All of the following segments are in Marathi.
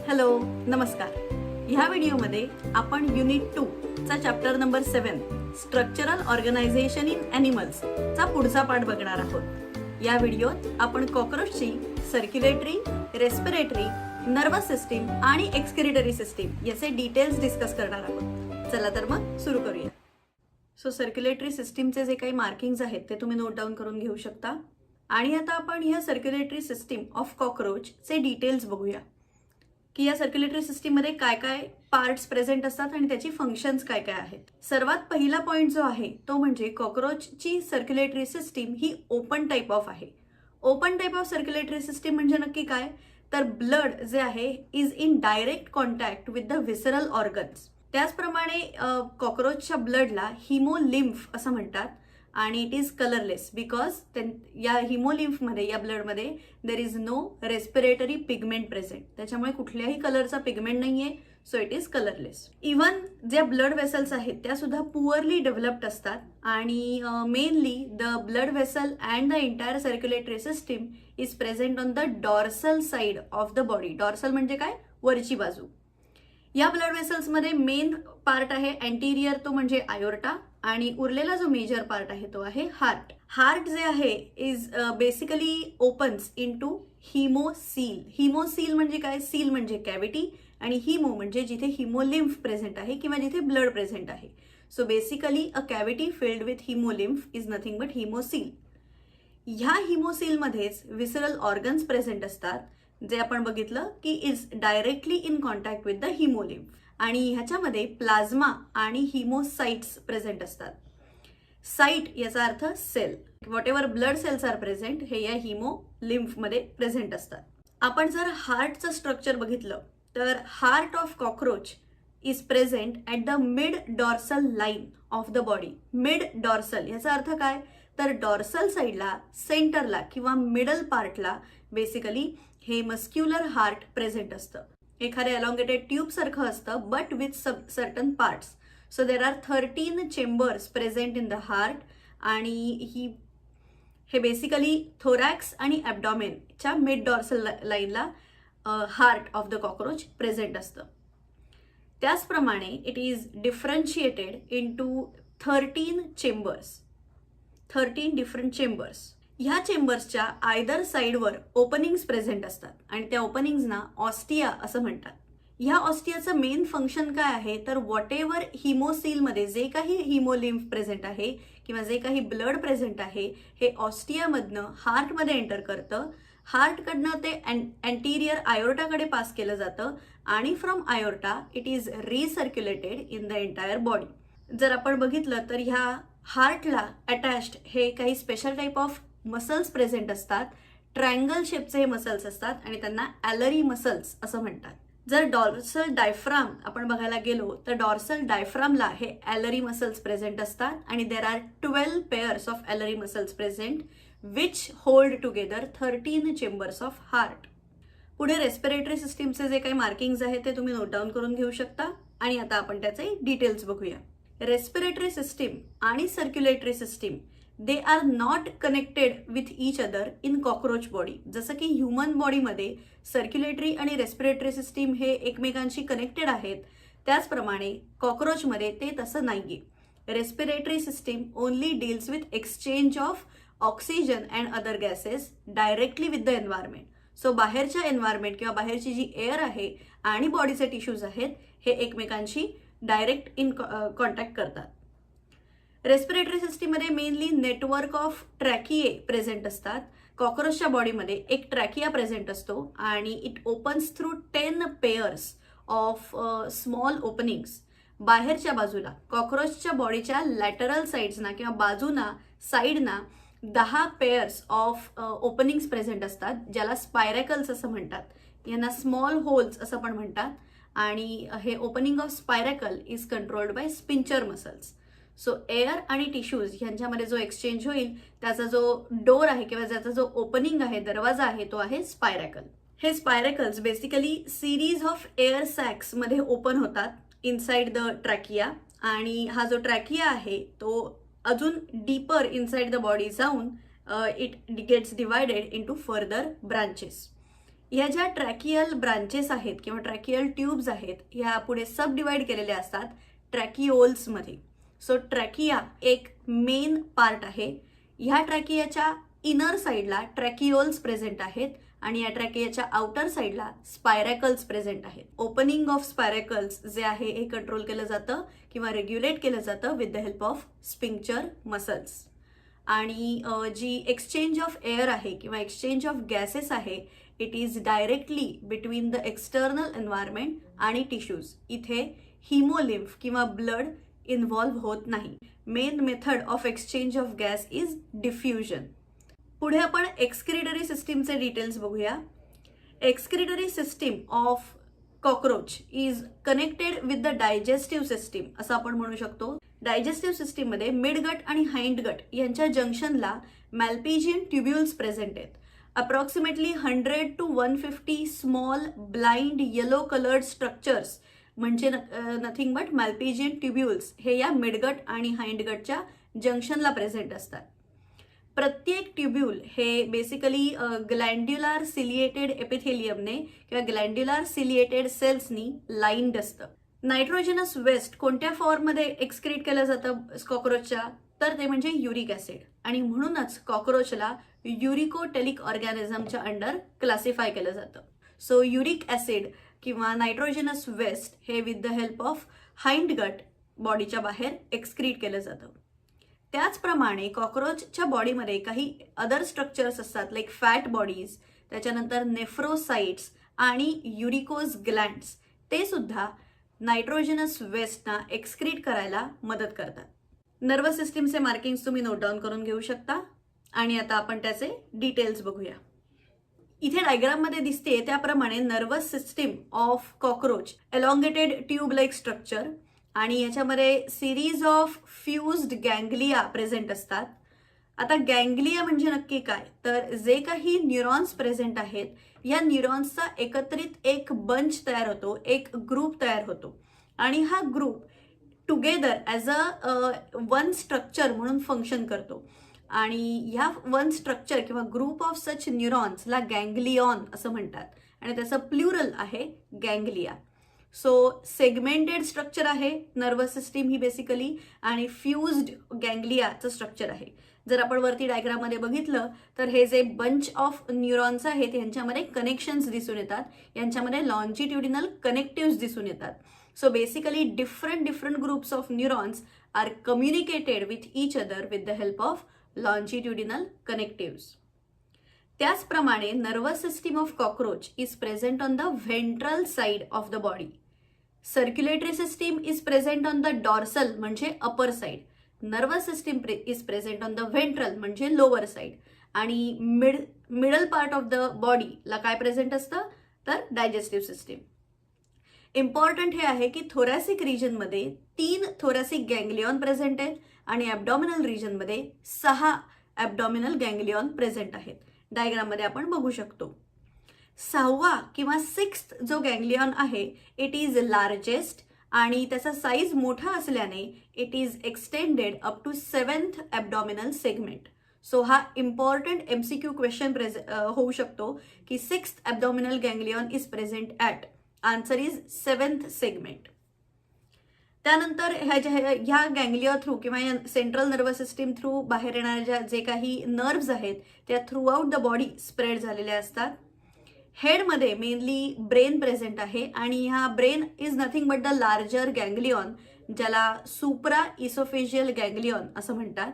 हॅलो, नमस्कार. ह्या व्हिडिओमध्ये आपण युनिट 2 चा chapter number 7 structural organisation in animals चा पुढचा पाठ बघणार आहोत. या व्हिडिओत आपण कॉकरोचची सर्क्युलेटरी, रेस्पिरेटरी, नर्वस सिस्टीम आणि एक्सक्रिटरी सिस्टीम याचे डिटेल्स डिस्कस करणार आहोत. चला तर मग सुरू करूया. सो सर्क्युलेटरी सिस्टीमचे जे काही मार्किंग्स आहेत ते तुम्ही नोट डाऊन करून घेऊ शकता. आणि आता आपण ह्या सर्क्युलेटरी सिस्टीम ऑफ कॉकरोचचे डिटेल्स बघूया की या सर्क्युलेटरी सिस्टीममध्ये काय काय पार्ट्स प्रेझेंट असतात आणि त्याची फंक्शन्स काय काय आहेत. सर्वात पहिला पॉइंट जो आहे तो म्हणजे कॉकरोचची सर्क्युलेटरी सिस्टीम ही ओपन टाईप ऑफ आहे. Open type of circulatory system म्हणजे नक्की काय, तर ब्लड जे आहे is in direct contact with the visceral organs. त्याचप्रमाणे कॉकरोचच्या ब्लडला हिमोलिम्फ असं म्हणतात आणि इट इज कलरलेस बिकॉज या हिमोलिम्फमध्ये या ब्लडमध्ये there is no respiratory pigment present. त्याच्यामुळे कुठल्याही कलरचा पिगमेंट नाहीये, so it is colourless. Even ज्या ब्लड वेसल्स आहेत त्या सुद्धा पुअरली डेव्हलप्ड असतात आणि mainly the blood vessel and the entire circulatory system is present on the dorsal side of the body. Dorsal म्हणजे काय, वरची बाजू. या ब्लड वेसल्समध्ये मेन पार्ट आहे अँटिरियर, तो म्हणजे आयोर्टा, आणि उरलेला जो मेजर पार्ट आहे तो आहे हार्ट. हार्ट जे आहे इज बेसिकली ओपन्स इनटू हिमोसील. हिमोसील म्हणजे काय, सील म्हणजे कॅव्हिटी आणि हिमो म्हणजे जिथे हिमोलिम्फ प्रेझेंट आहे किंवा जिथे ब्लड प्रेझेंट आहे. So basically a cavity filled with haemolymph is nothing but haemocoel. ह्या हिमोसीलमध्येच विसरल ऑर्गन्स प्रेझेंट असतात जे आपण बघितलं की is directly in contact with the हिमोलिम्फ. आणि ह्याच्यामध्ये प्लाझ्मा आणि हिमोसाइट्स प्रेझेंट असतात. साइट याचा अर्थ cell. Whatever blood cells are present हे या हिमोलिम्फमध्ये प्रेझेंट असतात. आपण जर हार्टचं स्ट्रक्चर बघितलं तर heart of cockroach is present at the mid dorsal line of the body. Mid dorsal याचा अर्थ काय, तर डॉर्सल साईडला, सेंटरला किंवा मिडल पार्टला बेसिकली हे मस्क्युलर हार्ट प्रेझेंट असतं. एखाद्या एलॉंगेटेड ट्यूब सारखं असतं but with certain parts. So there are 13 chambers present in the heart आणि हे बेसिकली थोरॅक्स आणि ॲब्डॉमेनच्या मिड डॉर्सल लाईनला heart of the cockroach present असतं. त्याचप्रमाणे it is differentiated into 13 chambers, 13 different chambers. ह्या चेंबर्सच्या आयदर साईडवर ओपनिंग्स प्रेझेंट असतात आणि त्या ओपनिंग्सना ऑस्टिया असं म्हणतात. ह्या ऑस्टियाचं मेन फंक्शन काय आहे, तर व्हॉट एव्हर हिमोसीलमध्ये जे काही हिमोलिम्फ प्रेझेंट आहे किंवा जे काही ब्लड प्रेझेंट आहे हे ऑस्टियामधनं हार्टमध्ये एंटर करतं. हार्टकडनं ते अँटिरियर आयोर्टाकडे पास केलं जातं आणि from aorta it is recirculated in the entire body. जर आपण बघितलं तर ह्या हार्टला अटॅच्ड हे काही special type of muscles present असतात. ट्रायंगल शेपचे हे मसल्स असतात आणि त्यांना ॲलरी मसल्स असं म्हणतात. जर डॉर्सल डायफ्राम आपण बघायला गेलो तर डॉर्सल डायफ्रामला हे ॲलरी मसल्स प्रेझेंट असतात आणि there are 12 pairs of alary muscles present which hold together 13 chambers of heart. पुढे रेस्पिरेटरी सिस्टीमचे जे काही मार्किंग्स आहेत ते तुम्ही नोट डाऊन करून घेऊ शकता आणि आता आपण त्याचे डिटेल्स बघूया. रेस्पिरेटरी सिस्टीम आणि circulatory system they are not connected with each other in cockroach body. जसं की ह्युमन बॉडीमध्ये सर्क्युलेटरी आणि रेस्पिरेटरी सिस्टीम हे एकमेकांशी कनेक्टेड आहेत, त्याचप्रमाणे कॉकरोचमध्ये ते तसं नाहीये. Respiratory system only deals with exchange of oxygen and other gases directly with the environment. So बाहेरच्या एन्व्हायरमेंट किंवा बाहेरची जी एअर आहे आणि बॉडीचे टिश्यूज आहेत हे एकमेकांशी डायरेक्ट इन कॉन्टॅक्ट करतात. रेस्पिरेटरी सिस्टीममध्ये मेनली नेटवर्क ऑफ ट्रॅकिये प्रेझेंट असतात. कॉकरोचच्या बॉडीमध्ये एक ट्रॅकिया प्रेझेंट असतो आणि it opens through 10 pairs of small openings. बाहेरच्या बाजूला कॉकरोचच्या बॉडीच्या लॅटरल साईड्सना किंवा बाजूना साईडना 10 पेअर्स ऑफ ओपनिंग्स प्रेझेंट असतात, ज्याला स्पायरॅकल्स असं म्हणतात. यांना स्मॉल होल्स असं पण म्हणतात आणि हे opening of spiracle is controlled by sphincter muscles. So air आणि टिश्यूज ह्यांच्यामध्ये जो एक्सचेंज होईल त्याचा जो डोर आहे किंवा ज्याचा जो ओपनिंग आहे, दरवाजा आहे, तो आहे स्पायरॅकल. हे spiracles basically series of air sacs मध्ये ओपन होतात इनसाइड द ट्रॅकिया आणि हा जो ट्रॅकिया आहे तो अजून डीपर इनसाइड द बॉडी जाऊन it gets divided into further branches. ह्या ज्या ट्रॅकियल ब्रांचेस आहेत किंवा ट्रॅकियल ट्यूब्स आहेत ह्या पुढे सब डिवाइड केलेल्या असतात ट्रॅकिओल्समध्ये. सो ट्रॅकिया एक मेन पार्ट आहे. ह्या ट्रॅकियाच्या इनर साईडला ट्रॅकिओल्स प्रेझेंट आहेत आणि या ट्रॅकियाच्या आउटर साईडला स्पायरॅकल्स प्रेझेंट आहेत. ओपनिंग ऑफ स्पायरॅकल्स जे आहे हे कंट्रोल केलं जातं किंवा रेग्युलेट केलं जातं with the help of sphincter muscles. आणि जी एक्सचेंज ऑफ एअर आहे किंवा एक्सचेंज ऑफ गॅसेस आहे it is directly between the external environment आणि टिश्यूज. इथे हिमोलिम्फ किंवा ब्लड इन्व्हॉल्व्ह होत नाही. Main method of exchange of gas is diffusion. पुढे आपण एक्सक्रिटरी सिस्टीमचे डिटेल्स बघूया. Excretory system of cockroach is connected with the digestive system असं आपण म्हणू शकतो. डायजेस्टिव्ह सिस्टीम मध्ये मिड गट आणि हाइंड गट यांच्या जंक्शनला मॅल्पिजियन ट्युब्युल्स प्रेझेंट आहेत. Approximately 100 to 150 small blind yellow coloured structures म्हणजे नथिंग बट मॅल्पिजियन ट्युब्युल्स हे या मिडगट आणि हाइंड गटच्या जंक्शनला प्रेझेंट असतात. प्रत्येक ट्युब्यूल हे बेसिकली ग्लँड्युलर सिलिएटेड एपिथेलियमने किंवा ग्लँड्युलर सिलिएटेड सेल्सनी लाइन्ड असतं. नायट्रोजनस वेस्ट कोणत्या फॉर्ममध्ये एक्सक्रीट केलं जातं कॉकरोचच्या तर ते म्हणजे युरिक ऍसिड आणि म्हणूनच कॉकरोचला युरिकोटेलिक ऑर्गॅनिझमच्या अंडर क्लासिफाय केलं जातं. सो युरिक ऍसिड किंवा नायट्रोजनस वेस्ट हे with the help of hind gut बॉडीच्या बाहेर एक्सक्रीट केलं जातं. त्याचप्रमाणे कॉकरोचच्या बॉडीमध्ये काही अदर स्ट्रक्चर्स असतात लाईक फॅट बॉडीज, त्याच्यानंतर नेफ्रोसाइट्स आणि युरिकोज ग्लँड्स ते सुद्धा नायट्रोजनस वेस्टना एक्सक्रीट करायला मदत करतात. नर्वस सिस्टीमचे मार्किंग्स तुम्ही नोट डाऊन करून घेऊ शकता आणि आता आपण त्याचे डिटेल्स बघूया. इथे डायग्राममध्ये दिसते त्याप्रमाणे nervous system of cockroach elongated tube like structure आणि याच्यामध्ये series of fused ganglia present असतात. आता गँग्लिया म्हणजे नक्की काय तर जे काही न्यूरॉन्स प्रेझेंट आहेत या न्यूरॉन्सचा एकत्रित एक बंच तयार होतो, एक ग्रुप तयार होतो आणि हा group together as a one structure म्हणून फंक्शन करतो आणि ह्या वन स्ट्रक्चर किंवा ग्रुप ऑफ सच न्यूरॉन्सला गँग्लियॉन असं म्हणतात आणि त्याचं प्लुरल आहे गँग्लिया. सो सेगमेंटेड स्ट्रक्चर आहे नर्वस सिस्टीम ही बेसिकली आणि फ्यूज्ड गँग्लियाचं स्ट्रक्चर आहे. जर आपण वरती डायग्राममध्ये बघितलं तर हे जे बंच ऑफ न्यूरॉन्स आहेत यांच्यामध्ये कनेक्शन्स दिसून येतात, यांच्यामध्ये लॉन्जिट्युडिनल कनेक्टिव्स दिसून येतात. So basically different groups of neurons are communicated with each other with the help of longitudinal connectives. त्याचप्रमाणे nervous system of cockroach is present on the ventral side of the body. Circulatory system is present on the dorsal म्हणजे upper side. Nervous system is present on the ventral म्हणजे लोअर साइड आणि मिडल पार्ट ऑफ द बॉडीला काय प्रेझेंट असतं तर डायजेस्टिव्ह सिस्टीम. इम्पॉर्टंट हे आहे की थोरॅसिक रिजनमध्ये 3 थोरॅसिक गँग्लियॉन प्रेझेंट आहेत आणि ॲब्डॉमिनल रिजनमध्ये 6 ॲब्डॉमिनल गँग्लियॉन प्रेझेंट आहेत. डायग्राममध्ये आपण बघू शकतो. 6वा किंवा 6th जो गँग्लियॉन आहे इट इज लार्जेस्ट आणि त्याचा साईज मोठा असल्याने it is extended up to 7th abdominal segment. So हा इम्पॉर्टंट MCQ क्वेश्चन होऊ शकतो की 6th abdominal ganglion is present at. Answer is 7th segment. त्यानंतर ह्या गँग्लिया थ्रू किंवा या सेंट्रल नर्वस सिस्टीम थ्रू बाहेर येणाऱ्या जे काही नर्व्स आहेत त्या throughout the body spread झालेल्या असतात. हेडमध्ये मेनली ब्रेन प्रेझेंट आहे आणि ह्या brain is nothing but the larger ganglion ज्याला सुप्रा इसोफेजियल गँग्लियॉन असं म्हणतात.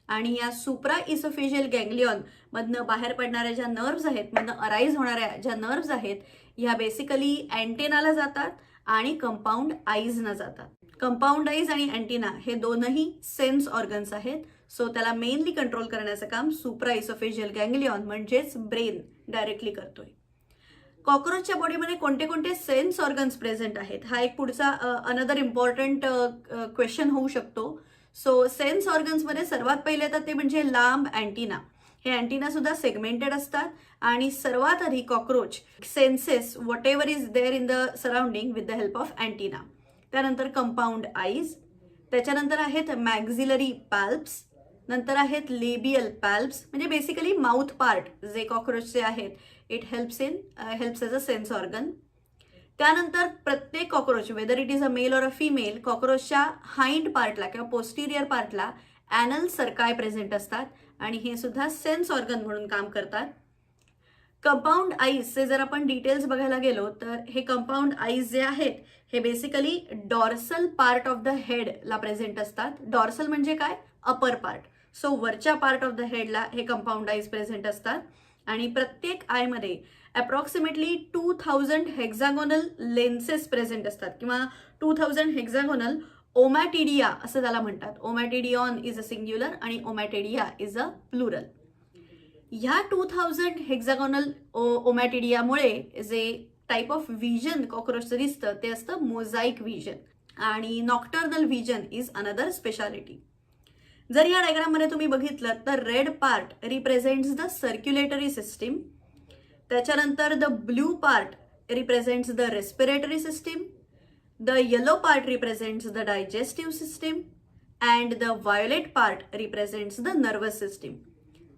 आणि या सुप्रा इसोफेजियल गँग्लियॉन मधनं बाहेर पडणाऱ्या ज्या नर्व्स आहेत, मधनं अराईज होणाऱ्या ज्या नर्व्स आहेत ह्या बेसिकली अँटेनाला जातात आणि कंपाऊंड आईजना जातात. कंपाऊंड आईज आणि अँटिना हे दोनही सेन्स ऑर्गन्स आहेत. सो त्याला मेनली कंट्रोल करण्याचं काम सुप्रा इसोफेजियल गँग्लियॉन म्हणजेच ब्रेन डायरेक्टली करतोय. कॉकरोचच्या बॉडीमध्ये कोणते कोणते सेन्स ऑर्गन्स प्रेझेंट आहेत हा एक पुढचा अनदर इम्पॉर्टंट क्वेश्चन होऊ शकतो. सो सेन्स ऑर्गन्समध्ये सर्वात पहिले तर ते म्हणजे लांब अँटिना. हे अँटिना सुद्धा सेगमेंटेड असतात आणि सर्वात आधी cockroach senses whatever is there in the surrounding with the help of antenna. त्यानंतर कंपाऊंड आईज, त्याच्यानंतर आहेत मॅक्झिलरी पॅल्प्स, नंतर आहेत लेबियल पॅल्प्स म्हणजे बेसिकली माउथ पार्ट जे कॉकरोचचे आहेत it helps as a sense organ. त्यानंतर प्रत्येक cockroach, whether it is a male or a female, कॉक्रोचच्या हाइंड पार्टला किंवा पोस्टिरियर पार्टला ॲनल सर्काय प्रेझेंट असतात आणि हे सुद्धा सेन्स ऑर्गन म्हणून काम करतात. कंपाऊंड आईजचे जर आपण डिटेल्स बघायला गेलो तर हे कंपाऊंड आईज जे आहेत हे basically dorsal part of the हेडला प्रेझेंट असतात. डॉर्सल म्हणजे काय? Upper part. सो वरच्या पार्ट ऑफ द हेडला हे कंपाऊंड आईज प्रेझेंट असतात आणि प्रत्येक आयमध्ये अप्रॉक्सिमेटली 2000 हेक्झागोनल लेन्सेस प्रेझेंट असतात किंवा 2000 हेक्झागोनल ओमॅटिडिया असं त्याला म्हणतात. ओमॅटिडियॉन इज अ सिंग्युलर आणि ओमॅटिडिया इज अ प्लुरल. ह्या 2000 हेक्झागोनल ओमॅटिडियामुळे जे टाईप ऑफ व्हिजन कॉक्रोचचं दिसतं ते असतं मोझाईक व्हिजन आणि nocturnal vision is another speciality. जर या डायग्राममध्ये तुम्ही बघितलं तर red part represents the circulatory system, त्याच्यानंतर the blue part represents the respiratory system, the yellow part represents the digestive system and the violet part represents the nervous system.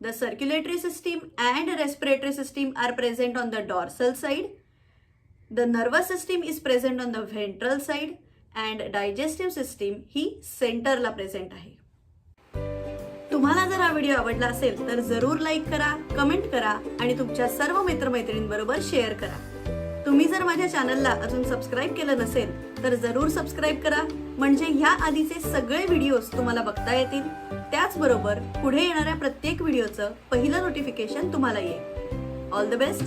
The circulatory system and respiratory system are present on the dorsal side. The nervous system is present on the ventral side and digestive system ही सेंटरला प्रेझेंट आहे. तुम्हाला जर हा व्हिडिओ आवडला असेल तर जरूर लाईक करा, कमेंट करा आणि तुमच्या सर्व मित्रमैत्रिणींबरोबर शेअर करा. तुम्ही जर माझ्या चॅनलला अजून सबस्क्राईब केलं नसेल तर जरूर सबस्क्राईब करा, म्हणजे ह्या आधीचे सगळे व्हिडिओज तुम्हाला बघता येतील. त्याचबरोबर पुढे येणाऱ्या प्रत्येक व्हिडिओचं पहिलं नोटिफिकेशन तुम्हाला येईल. All the best.